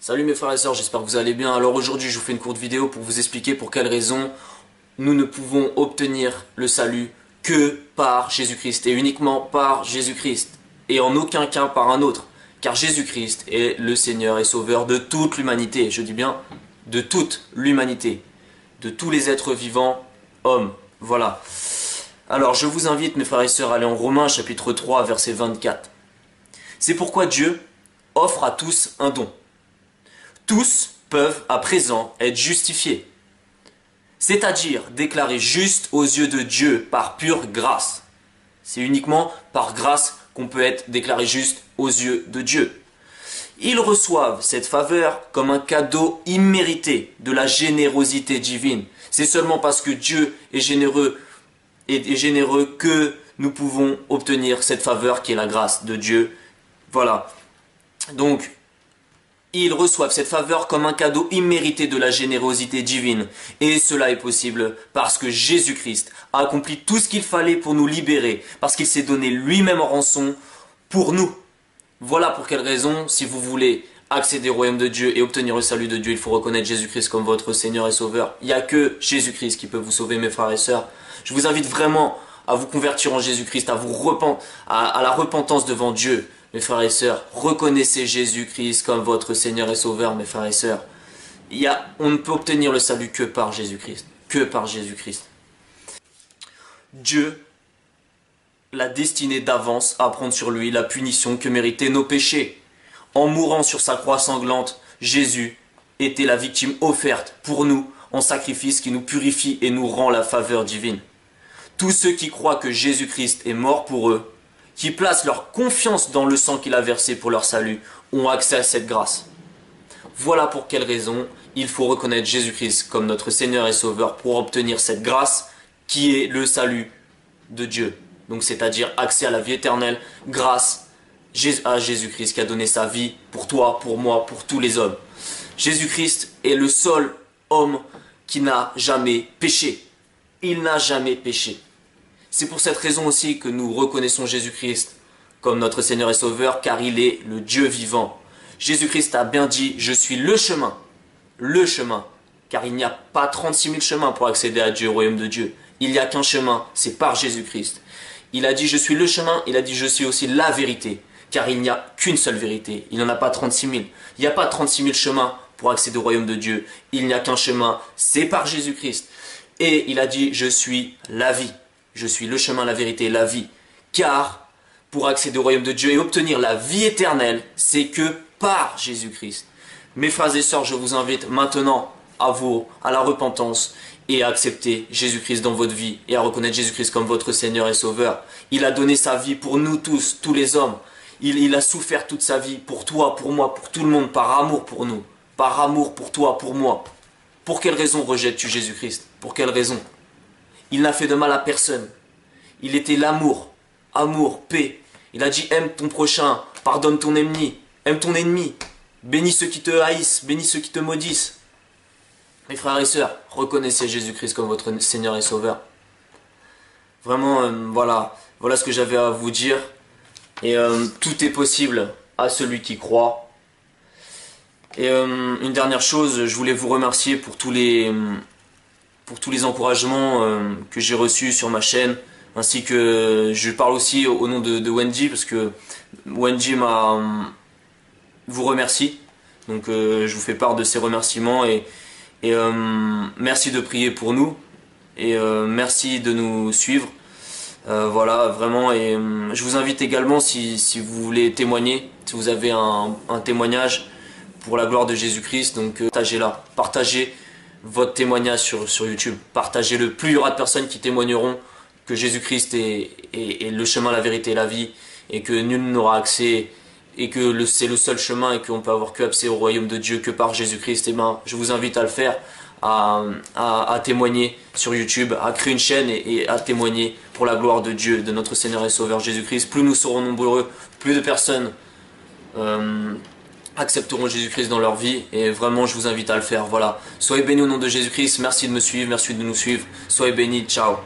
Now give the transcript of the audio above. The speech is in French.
Salut mes frères et sœurs, j'espère que vous allez bien. Alors aujourd'hui je vous fais une courte vidéo pour vous expliquer pour quelles raisons nous ne pouvons obtenir le salut que par Jésus-Christ et uniquement par Jésus-Christ et en aucun cas par un autre. Car Jésus-Christ est le Seigneur et Sauveur de toute l'humanité, je dis bien de toute l'humanité, de tous les êtres vivants, hommes, voilà. Alors je vous invite mes frères et sœurs à aller en Romains chapitre 3 verset 24. C'est pourquoi Dieu offre à tous un don. Tous peuvent à présent être justifiés, c'est-à-dire déclarés justes aux yeux de Dieu par pure grâce. C'est uniquement par grâce qu'on peut être déclaré juste aux yeux de Dieu. Ils reçoivent cette faveur comme un cadeau immérité de la générosité divine. C'est seulement parce que Dieu est généreux que nous pouvons obtenir cette faveur qui est la grâce de Dieu. Voilà. Donc, ils reçoivent cette faveur comme un cadeau immérité de la générosité divine. Et cela est possible parce que Jésus-Christ a accompli tout ce qu'il fallait pour nous libérer, parce qu'il s'est donné lui-même en rançon pour nous. Voilà pour quelle raison, si vous voulez accéder au royaume de Dieu et obtenir le salut de Dieu, il faut reconnaître Jésus-Christ comme votre Seigneur et Sauveur. Il n'y a que Jésus-Christ qui peut vous sauver, mes frères et sœurs. Je vous invite vraiment à vous convertir en Jésus-Christ, à la repentance devant Dieu. Mes frères et sœurs, reconnaissez Jésus-Christ comme votre Seigneur et Sauveur, mes frères et sœurs. On ne peut obtenir le salut que par Jésus-Christ. Que par Jésus-Christ. Dieu l'a destiné d'avance à prendre sur lui la punition que méritaient nos péchés. En mourant sur sa croix sanglante, Jésus était la victime offerte pour nous en sacrifice qui nous purifie et nous rend la faveur divine. Tous ceux qui croient que Jésus-Christ est mort pour eux, qui placent leur confiance dans le sang qu'il a versé pour leur salut, ont accès à cette grâce. Voilà pour quelle raison il faut reconnaître Jésus-Christ comme notre Seigneur et Sauveur pour obtenir cette grâce qui est le salut de Dieu. Donc c'est-à-dire accès à la vie éternelle grâce à Jésus-Christ qui a donné sa vie pour toi, pour moi, pour tous les hommes. Jésus-Christ est le seul homme qui n'a jamais péché. Il n'a jamais péché. C'est pour cette raison aussi que nous reconnaissons Jésus-Christ comme notre Seigneur et Sauveur, car il est le Dieu vivant. Jésus-Christ a bien dit, je suis le chemin, car il n'y a pas 36 000 chemins pour accéder à Dieu, au royaume de Dieu. Il n'y a qu'un chemin, c'est par Jésus-Christ. Il a dit, je suis le chemin, il a dit, je suis aussi la vérité, car il n'y a qu'une seule vérité, il n'y en a pas 36 000. Il n'y a pas 36 000 chemins pour accéder au royaume de Dieu, il n'y a qu'un chemin, c'est par Jésus-Christ. Et il a dit, je suis la vie. Je suis le chemin, la vérité et la vie. Car pour accéder au royaume de Dieu et obtenir la vie éternelle, c'est que par Jésus-Christ. Mes frères et sœurs, je vous invite maintenant à la repentance et à accepter Jésus-Christ dans votre vie et à reconnaître Jésus-Christ comme votre Seigneur et Sauveur. Il a donné sa vie pour nous tous, tous les hommes. Il a souffert toute sa vie pour toi, pour moi, pour tout le monde, par amour pour nous, par amour pour toi, pour moi. Pour quelle raison rejettes-tu Jésus-Christ? Pour quelle raison? Il n'a fait de mal à personne. Il était l'amour, amour, paix. Il a dit aime ton prochain, pardonne ton ennemi, aime ton ennemi, bénis ceux qui te haïssent, bénis ceux qui te maudissent. Mes frères et sœurs, reconnaissez Jésus-Christ comme votre Seigneur et Sauveur. Vraiment, voilà ce que j'avais à vous dire. Et tout est possible à celui qui croit. Et une dernière chose, je voulais vous remercier pour tous les encouragements que j'ai reçus sur ma chaîne, ainsi que je parle aussi au nom de Wendy, parce que Wendy vous remercie, donc je vous fais part de ses remerciements, et merci de prier pour nous, et merci de nous suivre, voilà, vraiment, et je vous invite également, si vous voulez témoigner, si vous avez un témoignage pour la gloire de Jésus-Christ, donc partagez votre témoignage sur YouTube. Partagez-le. Plus il y aura de personnes qui témoigneront que Jésus-Christ est le chemin, la vérité et la vie, et que nul n'aura accès, et que c'est le seul chemin, et qu'on peut avoir que accès au royaume de Dieu que par Jésus-Christ, et ben, je vous invite à le faire, à témoigner sur YouTube, à créer une chaîne et à témoigner pour la gloire de Dieu, de notre Seigneur et Sauveur Jésus-Christ. Plus nous serons nombreux, plus de personnes accepteront Jésus-Christ dans leur vie, et vraiment je vous invite à le faire. Voilà, soyez bénis au nom de Jésus-Christ, merci de me suivre, merci de nous suivre, soyez bénis, ciao.